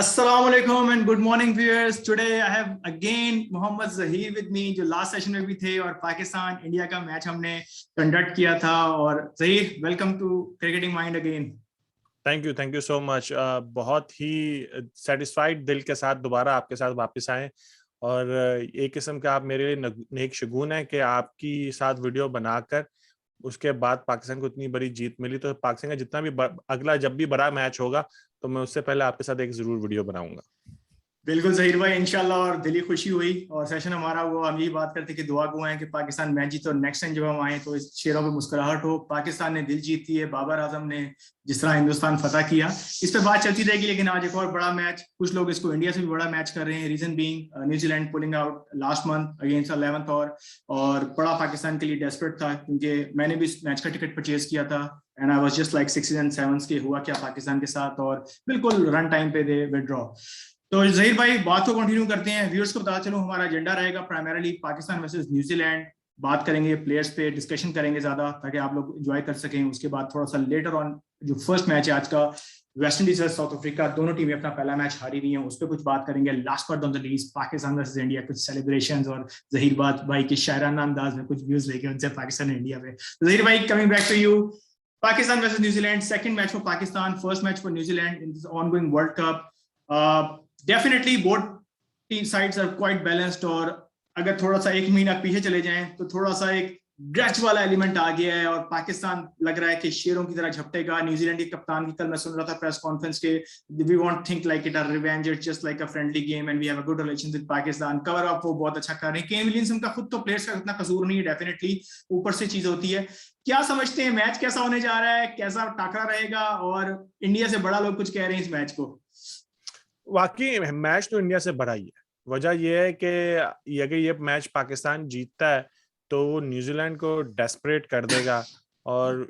Assalamu alaikum and good morning viewers. Today I have again Mohammad Zahir with me जो last session में भी थे और Pakistan India का मैच हमने कंडक्ट किया था। और Zahir, welcome to cricketing mind again. Thank you so much. बहुत ही सेटिस्फाइड दिल के साथ दोबारा आपके साथ वापस आए और एक किस्म का आप मेरे लिए नेक शगुन है कि आपकी साथ वीडियो बनाकर उसके बाद पाकिस्तान को इतनी बड़ी जीत मिली। तो पाकिस्तान का जितना भी अगला जब भी बड़ा मैच होगा तो मैं उससे पहले आपके साथ एक जरूर वीडियो बनाऊंगा। बिल्कुल जहीर भाई, इंशाल्लाह। और दिली खुशी हुई और सेशन हमारा वो हम यही बात करते कि दुआ को है कि पाकिस्तान मैच जीते और नेक्स्ट टाइम जब हम आए तो इस चेहरों पे मुस्कुराहट हो। पाकिस्तान ने दिल जीती है, बाबर आजम ने जिस तरह हिंदुस्तान फतह किया, इस पे बात चलती रहेगी। लेकिन आज एक और बड़ा मैच, कुछ लोग इसको इंडिया से भी बड़ा मैच कर रहे हैं। Reason being New Zealand pulling out last month against 11th और बड़ा पाकिस्तान के लिए डेस्परेट था, क्योंकि मैंने भी इस मैच का टिकट परचेज किया था and I was just like 6 and 7 के हुआ क्या पाकिस्तान के साथ, और बिल्कुल रन टाइम पे दे विड्रॉ। तो जहीर भाई, बात को कंटिन्यू करते हैं। व्यूअर्स को बता चलूं, हमारा एजेंडा रहेगा प्राइमरीली पाकिस्तान वर्सेस न्यूजीलैंड। बात करेंगे प्लेयर्स पे, डिस्कशन करेंगे ज्यादा ताकि आप लोग एंजॉय कर सकें। उसके बाद थोड़ा सा लेटर ऑन जो फर्स्ट मैच है आज का, वेस्ट इंडीज और साउथ अफ्रीका, दोनों टीमें अपना पहला मैच हारी हुई हैं, उस पर कुछ बात करेंगे। Last but not the least, Pakistan versus India, कुछ सेलिब्रेशंस और जहीर बात भाई की शायराना अंदाज में कुछ व्यूज लेके उनसे पाकिस्तान और इंडिया पे। जहीर भाई, coming back to you, Pakistan versus New Zealand, second match for Pakistan, first match for New Zealand in this ongoing World Cup. Definitely both team sides are quite balanced, और अगर थोड़ा सा एक महीना पीछे चले जाएं तो थोड़ा सा एक ग्रच वाला एलिमेंट आ गया है और पाकिस्तान लग रहा है कि शेरों की तरह झपटेगा। न्यूजीलैंड के कप्तान की कल मैं सुन रहा था प्रेस कॉन्फ्रेंस के, we want think like it a revenge, it's just like a friendly game and we have a good relation with Pakistan. Cover up वो बहुत अच्छा कर रहे हैं। केन विलियमसन का खुद तो प्लेयर्स का इतना कसूर नहीं है, डेफिनेटली ऊपर से चीज होती है। क्या समझते हैं, मैच कैसा होने जा रहा है, कैसा टाकरा रहेगा? और इंडिया से बड़ा लोग कुछ कह रहे हैं इस मैच को। वाकई मैच तो इंडिया से बड़ा ही है। वजह यह है कि अगर ये मैच पाकिस्तान जीतता है तो वो न्यूजीलैंड को डेस्परेट कर देगा और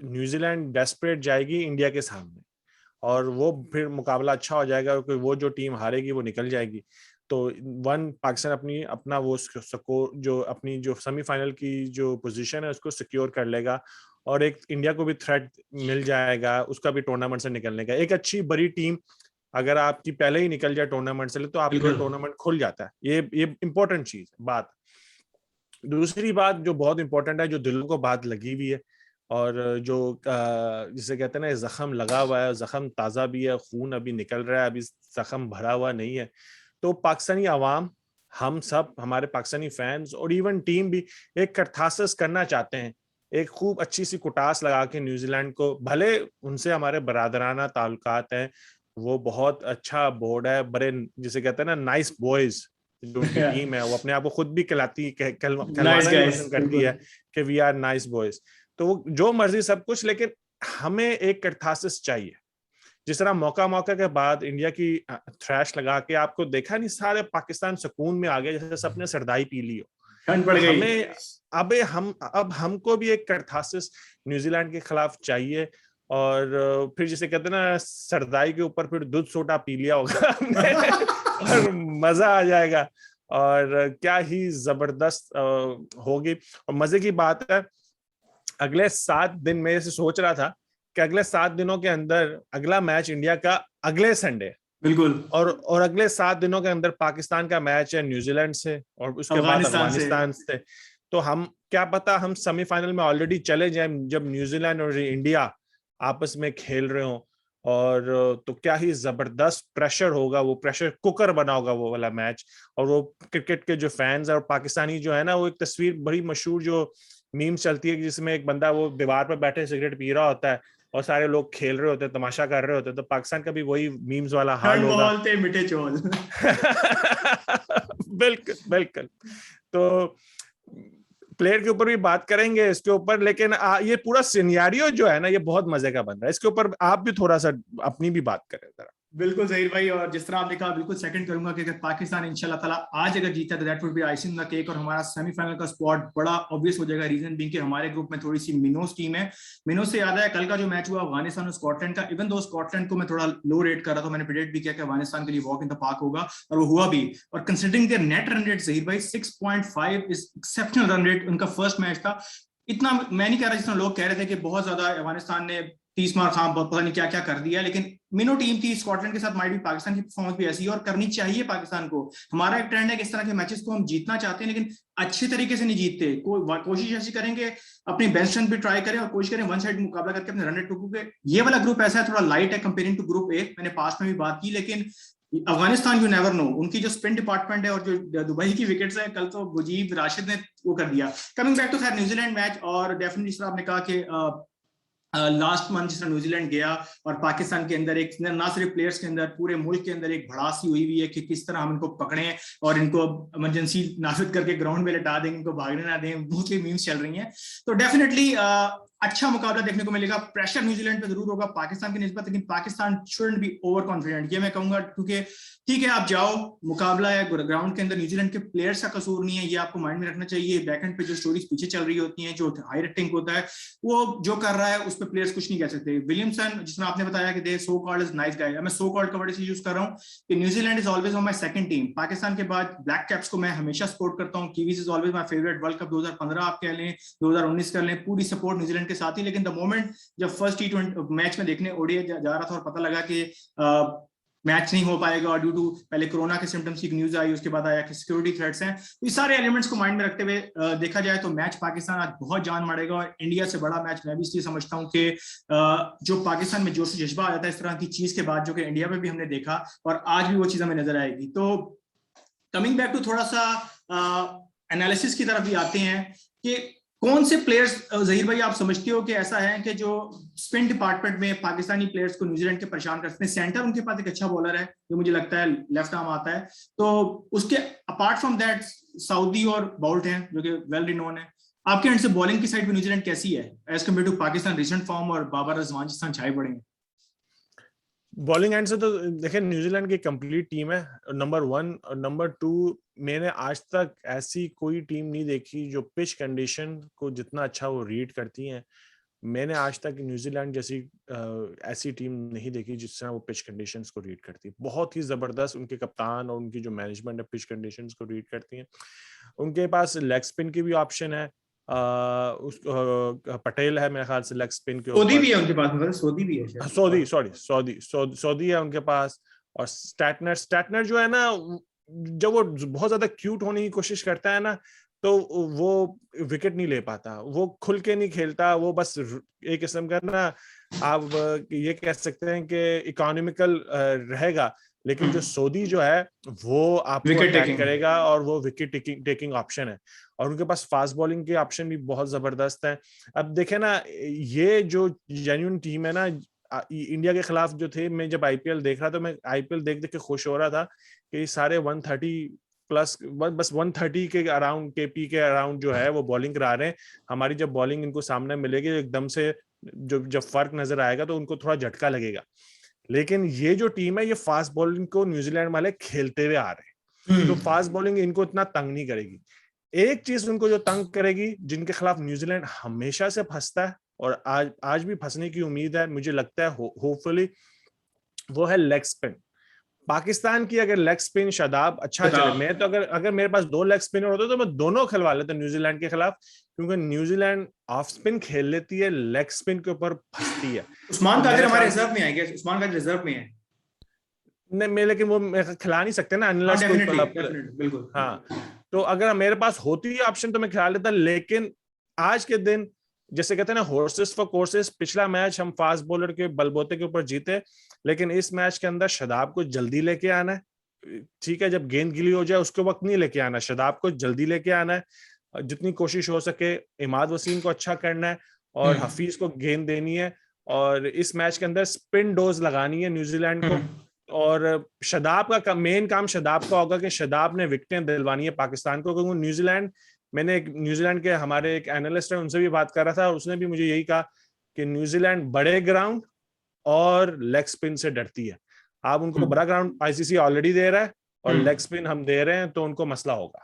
न्यूजीलैंड डेस्परेट जाएगी इंडिया के सामने और वो फिर मुकाबला अच्छा हो जाएगा क्योंकि वो जो टीम हारेगी वो निकल जाएगी। तो पाकिस्तान अपना वो स्कोर जो अपनी जो सेमीफाइनल की जो पोजीशन है उसको सिक्योर कर लेगा और एक इंडिया को भी थ्रेट मिल जाएगा उसका भी टूर्नामेंट से निकलने का। एक अच्छी बड़ी टीम अगर आपकी पहले ही निकल जाए टूर्नामेंट से तो आपका टूर्नामेंट खुल जाता है। ये इंपॉर्टेंट चीज बात। दूसरी बात जो बहुत इंपॉर्टेंट है, जो दिलों को बात लगी हुई है और जो जिसे कहते हैं ना जख्म लगा हुआ है, जख्म ताज़ा भी है, खून अभी निकल रहा है, अभी जख्म भरा हुआ नहीं है। तो पाकिस्तानी अवाम, हम सब, हमारे पाकिस्तानी फैंस और इवन टीम भी एक कैथारसिस करना चाहते हैं, एक खूब अच्छी सी कुटास लगा के न्यूजीलैंड को। भले उनसे हमारे बरादराना ताल्लुकात हैं, वो बहुत अच्छा बोर्ड है, बड़े जिसे कहते हैं ना नाइस बॉयज, जो उनकी टीम है वो अपने आप को खुद भी कहलाती करती है कि वी आर नाइस बॉयज। तो जो मर्जी सब कुछ, लेकिन हमें एक कैथारसिस चाहिए। जिस तरह मौका के बाद इंडिया की थ्रैश लगा के आपको देखा नहीं, सारे पाकिस्तान सुकून में आ गए जैसे सबने सरदाई पी ली हो। हमें अब हमको भी एक कैथारसिस न्यूजीलैंड के खिलाफ चाहिए और फिर जिसे कहते हैं ना सरदाई के ऊपर फिर दूध सोडा पी लिया होगा और मजा आ जाएगा और क्या ही जबरदस्त होगी। और मजे की बात है, अगले 7 दिन में से सोच रहा था कि अगले 7 दिनों के अंदर अगला मैच इंडिया का अगले संडे, बिल्कुल, और अगले 7 दिनों के अंदर पाकिस्तान का मैच है न्यूजीलैंड से और उसके बाद अफगानिस्तान से। तो हम क्या पता हम सेमीफाइनल में ऑलरेडी चले जाएं जब न्यूजीलैंड और इंडिया आपस में खेल रहे हो। और तो क्या ही जबरदस्त प्रेशर होगा, वो प्रेशर कुकर बना होगा वो वाला मैच। और वो क्रिकेट के जो फैंस और पाकिस्तानी जो है ना, वो एक तस्वीर बड़ी मशहूर जो मीम्स चलती है जिसमें एक बंदा वो दीवार पर बैठे सिगरेट पी रहा होता है और सारे लोग खेल रहे होते हैं, तमाशा कर रहे होते हैं। तो पाकिस्तान का भी वही मीम्स वाला हाल होगा। मीठे चौल बिल्कुल बिल्कुल। तो प्लेयर के ऊपर भी बात करेंगे इसके ऊपर, लेकिन ये पूरा सिनेरियो जो है ना ये बहुत मजे का बन रहा है। इसके ऊपर आप भी थोड़ा सा अपनी भी बात करें जरा। बिल्कुल जहीर भाई, और जिस तरह आपने कहा बिल्कुल सेकंड करूंगा कि अगर पाकिस्तान इंशाल्लाह ताला आज अगर जीता तो that would be icing the cake और हमारा सेमीफाइनल का स्पॉट बड़ा ऑब्वियस हो जाएगा। रीजन बीइंग कि हमारे ग्रुप में थोड़ी सी मिनोस टीम है। मिनोस से याद है कल का जो मैच हुआ अफगानिस्तान और स्कॉटलैंड का, इवन दो स्कॉटलैंड को मैं थोड़ा लो रेट कर रहा था, मैंने प्रेडिक्ट भी किया कि अफगानिस्तान के लिए वॉक इन द पार्क होगा और वो हुआ भी। और considering there net run rate Zaheer भाई 6.5 इज एक्सेप्शनल रन रेट उनका फर्स्ट मैच था। इतना मैं नहीं कह रहा जितना लोग कह रहे थे कि बहुत ज्यादा अफगानिस्तान ने 30 मार खां पता नहीं क्या क्या कर दिया, लेकिन मिनो टीम थी स्कॉटलैंड के साथ, माइट भी पाकिस्तान की परफॉर्मेंस भी ऐसी है और करनी चाहिए पाकिस्तान को। हमारा एक ट्रेंड है कि इस तरह के मैचेस को हम जीतना चाहते हैं लेकिन अच्छे तरीके से नहीं जीतते। कोशिश ऐसी करेंगे अपनी बेंच स्ट्रेंथ भी ट्राई करें और कोशिश करें वन साइड मुकाबला करके अपने रन रेट टूके। ये वाला ग्रुप ऐसा है, थोड़ा लाइट है कंपेयरिंग टू ग्रुप ए, मैंने पास्ट में भी बात की, लेकिन अफगानिस्तान यू नेवर नो, उनकी जो स्पिन डिपार्टमेंट है और जो दुबई की विकेट्स है, कल तो मुजीब राशिद ने वो कर दिया। कमिंग बैक टू खैर न्यूजीलैंड मैच, और डेफिनेटली सर आपने कहा कि लास्ट मंथ जिस तरह न्यूजीलैंड गया और पाकिस्तान के अंदर एक ना सिर्फ प्लेयर्स के अंदर पूरे मुल्क के अंदर एक भड़ास सी हुई हुई है कि किस तरह हम इनको पकड़े और इनको इमरजेंसी नाफिज करके ग्राउंड में लिटा देंगे, इनको भागने ना दें, मोस्टली मीम्स चल रही हैं। तो डेफिनेटली अच्छा मुकाबला देखने को मिलेगा। प्रेशर न्यूजीलैंड पे जरूर होगा पाकिस्तान की निस्बत, लेकिन Pakistan shouldn't be over confident, ये मैं कहूंगा, क्योंकि ठीक है आप जाओ, मुकाबला है ग्राउंड के अंदर, न्यूजीलैंड के प्लेयर्स का कसूर नहीं है, ये आपको माइंड में रखना चाहिए। बैकएंड पे जो स्टोरीज पीछे चल रही होती हैं, जो हाई रेटिंग होता है, वो जो कर रहा है उस पर प्लेयर्स कुछ नहीं कह सकते। विलियमसन जिसने आपने बताया कि they so called is nice guy, मैं सो कॉल्ड का वर्ड यूज कर रहा हूँ कि New Zealand is always on my second team. Pakistan के बाद ब्लैक कैप्स को मैं हमेशा सपोर्ट करता हूँ, Kiwis is always my favourite. World cup 2015 आप कह लें, 2019 कर लें, पूरी सपोर्ट न्यूजीलैंड के साथ ही। लेकिन द मोमेंट जब फर्स्ट T20 मैच में देखने ओडीआई जा रहा था और पता लगा कि मैच नहीं हो पाएगा और ड्यू टू पहले कोरोना के सिम्टम्स की न्यूज आई, उसके बाद आया कि सिक्योरिटी थ्रेट्स हैं, तो ये सारे एलिमेंट्स को माइंड में रखते हुए देखा जाए तो मैच पाकिस्तान आज बहुत जान मारेगा। और इंडिया से बड़ा मैच मैं भी इसलिए समझता हूं कि जो पाकिस्तान में जोश जज्बा आ जाता है इस तरह की चीज के बाद, जो कि इंडिया में भी हमने देखा और आज भी वो चीज हमें नजर आएगी। तो कमिंग बैक टू थोड़ा सा एनालिसिस की तरफ भी आते हैं कि कौन से प्लेयर्स जहीर भाई आप समझते हो कि ऐसा है कि जो स्पिन डिपार्टमेंट में पाकिस्तानी प्लेयर्स को न्यूजीलैंड के परेशान करते हैं। सेंटर उनके पास एक अच्छा बॉलर है जो मुझे लगता है लेफ्ट आर्म आता है, तो उसके अपार्ट फ्रॉम दैट सऊदी और बाउल्ट हैं जो कि वेल रिनोन है। आपके एंड से बॉलिंग की साइड पे न्यूजीलैंड कैसी है as compare to Pakistan recent form और बाबर अजमान जिस तरह छाए पड़े हैं? बॉलिंग एंड से तो देखिए न्यूजीलैंड की कंप्लीट टीम है, नंबर 1 और नंबर 2। मैंने आज तक ऐसी कोई टीम नहीं देखी जो पिच कंडीशन को जितना अच्छा वो रीड करती हैं। मैंने आज तक न्यूजीलैंड जैसी ऐसी टीम नहीं देखी जिस तरह वो पिच कंडीशंस को रीड करती है। बहुत ही जबरदस्त उनके कप्तान और उनकी जो मैनेजमेंट है पिच कंडीशंस को रीड करती है। उनके पास लेग स्पिन की भी ऑप्शन है, पटेल है मेरे ख्याल से लेग स्पिन के ऊपर, सोदी भी है उनके पास, मतलब सोदी भी है शायद, सऊदी है उनके पास। और स्टैटनर जो है ना, जब वो बहुत ज्यादा क्यूट होने की कोशिश करता है ना, तो वो विकेट नहीं ले पाता, वो खुल के नहीं खेलता, वो बस एक किस्म का ना आप ये कह सकते हैं कि इकोनॉमिकल रहेगा। लेकिन जो सऊदी जो है वो आपको अटैक करेगा और वो विकेट टेकिंग ऑप्शन है, और उनके पास फास्ट बॉलिंग के ऑप्शन भी बहुत जबरदस्त है। अब देखे ना, ये जो जेन्युइन टीम है ना, इंडिया के खिलाफ जो थे, मैं जब आईपीएल देख रहा था, मैं आईपीएल देख देख के खुश हो रहा था कि सारे 130 प्लस, बस 130 के अराउंड, केपी के अराउंड जो है वो बॉलिंग करा रहे हैं। हमारी जब बॉलिंग इनको सामने मिलेगी एकदम से, जब फर्क नजर आएगा तो उनको थोड़ा झटका लगेगा। लेकिन ये जो टीम है, ये फास्ट बॉलिंग को न्यूजीलैंड वाले खेलते हुए आ रहे हैं, तो फास्ट बॉलिंग इनको इतना तंग नहीं करेगी। एक चीज उनको जो तंग करेगी, जिनके खिलाफ न्यूजीलैंड हमेशा से फंसता है और आज भी फंसने की उम्मीद है मुझे लगता है, होपफुली, वो है लेग स्पिन। पाकिस्तान की अगर लेग स्पिन शादाब अच्छा चले, मैं तो अगर मेरे पास 2 लेग स्पिनर होते तो मैं दोनों खिलवा लेता न्यूजीलैंड के खिलाफ, क्योंकि न्यूजीलैंड ऑफ स्पिन खेल लेती है, लेग स्पिन के ऊपर फंसती है। उस्मान कादिर हमारे रिजर्व में आएंगे, उस्मान कादिर रिजर्व में है नहीं, मैं लेकिन वो खिला नहीं सकते ना अनलेस बिल्कुल। हाँ, तो अगर मेरे पास होती है ऑप्शन तो मैं खिला लेता। लेकिन आज के दिन जैसे कहते हैं ना, हॉर्सेस फॉर कोर्सेस, पिछला मैच हम फास्ट बॉलर के बलबोते के ऊपर जीते, लेकिन इस मैच के अंदर शादाब को जल्दी लेके आना है। ठीक है, जब गेंद गिली हो जाए उसके वक्त नहीं लेके आना, शादाब को जल्दी लेके आना है। जितनी कोशिश हो सके इमाद वसीम को अच्छा करना है और हफीज को गेंद देनी है, और इस मैच के अंदर स्पिन डोज लगानी है न्यूजीलैंड को। और शादाब का मेन काम शादाब का होगा कि शादाब ने विकेटें दिलवानी है पाकिस्तान को, क्योंकि न्यूजीलैंड, मैंने न्यूजीलैंड के हमारे एक एनालिस्ट है उनसे भी बात कर रहा था और उसने भी मुझे यही कहा कि न्यूजीलैंड बड़े ग्राउंड और लेग स्पिन से डरती है। आप उनको बड़ा ग्राउंड आईसीसी ऑलरेडी दे रहा है और लेग स्पिन हम दे रहे हैं, तो उनको मसला होगा।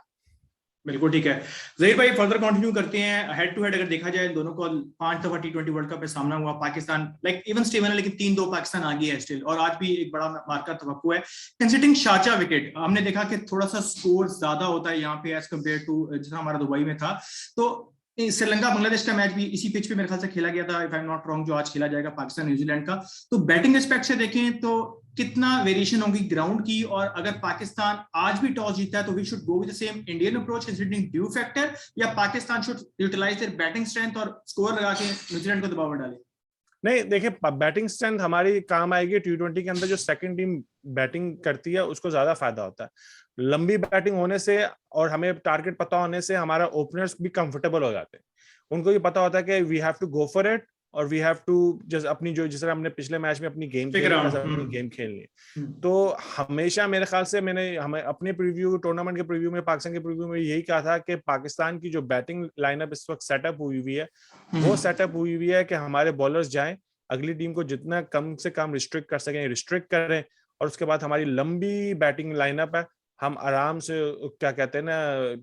बिल्कुल ठीक है ज़हीर भाई, फर्दर कंटिन्यू करते हैं। हेड टू हेड अगर देखा जाए, दोनों को 5 दफा T20 वर्ल्ड कप में सामना हुआ। पाकिस्तान लाइक इवन स्टीवन है, लेकिन 3-2 पाकिस्तान आगे है स्टिल, और आज भी एक बड़ा मार्का तवक्को है। कंसीडरिंग शारजा विकेट, हमने देखा कि थोड़ा सा स्कोर ज्यादा होता है यहाँ पे एज कम्पेयर टू जितना हमारा दुबई में था। तो श्रीलंका बांग्लादेश का मैच भी इसी पिच पे मेरे ख्याल से खेला गया था, if I am not wrong, जो आज खेला जाएगा पाकिस्तान न्यूजीलैंड का। तो बैटिंग एस्पेक्ट से देखें तो कितना वेरिएशन होगी ग्राउंड की, और अगर पाकिस्तान आज भी टॉस जीता है तो we should go with the same Indian approach considering dew factor, या Pakistan should utilize their batting strength और स्कोर लगा के न्यूजीलैंड को दबाव में डाले? नहीं देखिए, बैटिंग स्ट्रेंथ हमारी काम आएगी T20 के अंदर, जो सेकंड टीम बैटिंग करती है उसको ज्यादा फायदा होता है। लंबी बैटिंग होने से और हमें टारगेट पता होने से हमारा ओपनर्स भी कंफर्टेबल हो जाते हैं। उनको ये पता होता है कि we have to go for it, और वी हैव टू जस्ट अपनी जो जिस तरह हमने पिछले मैच में अपनी गेम खेलनी है। तो हमेशा मेरे ख्याल से हमें अपने प्रीव्यू, टूर्नामेंट के प्रीव्यू में, पाकिस्तान के प्रीव्यू में यही कहा था कि पाकिस्तान की जो बैटिंग लाइनअप इस वक्त सेटअप हुई हुई है, वो सेटअप हुई हुई है कि हमारे बॉलर्स जाएं, अगली टीम को जितना कम से कम रिस्ट्रिक्ट कर सकें रिस्ट्रिक्ट करें, और उसके बाद हमारी लंबी बैटिंग लाइनअप है, हम आराम से क्या कहते हैं ना,